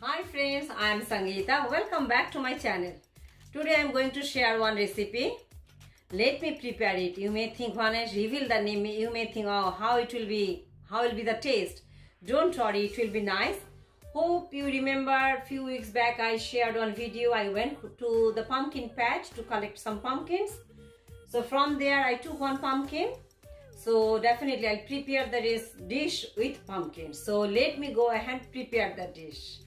Hi friends, I am Sangita. Welcome back to my channel. Today I am going to share one recipe. Let me prepare it. You may think when I reveal the name, you may think, oh, how will be the taste. Don't worry, it will be nice. Hope you remember a few weeks back I shared one video. I went to the pumpkin patch to collect some pumpkins. So from there I took one pumpkin. So definitely I'll prepare the dish with pumpkin. So let me go ahead and prepare the dish.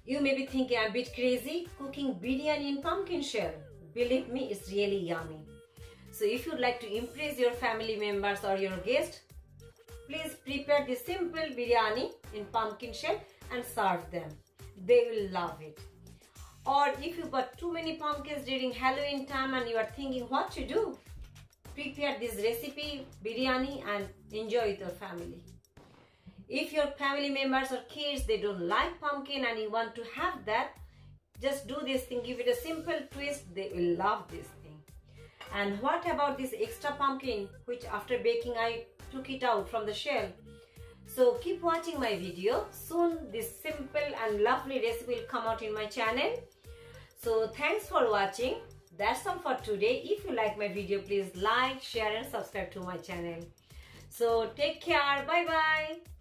You may be thinking I'm a bit crazy cooking biryani in pumpkin shell. Believe me, it's really yummy. So if you'd like to impress your family members or your guests, please prepare this simple biryani in pumpkin shell and serve them. They will love it. Or if you got too many pumpkins during Halloween time and you are thinking what to do, prepare this recipe biryani and enjoy with your family. If your family members or kids, they don't like pumpkin and you want to have that, just do this thing, give it a simple twist, they will love this thing. And what about this extra pumpkin which after baking I took it out from the shell? So keep watching my video. Soon this simple and lovely recipe will come out in my channel. So thanks for watching. That's all for today. If you like my video, please like, share and subscribe to my channel. So take care. Bye bye.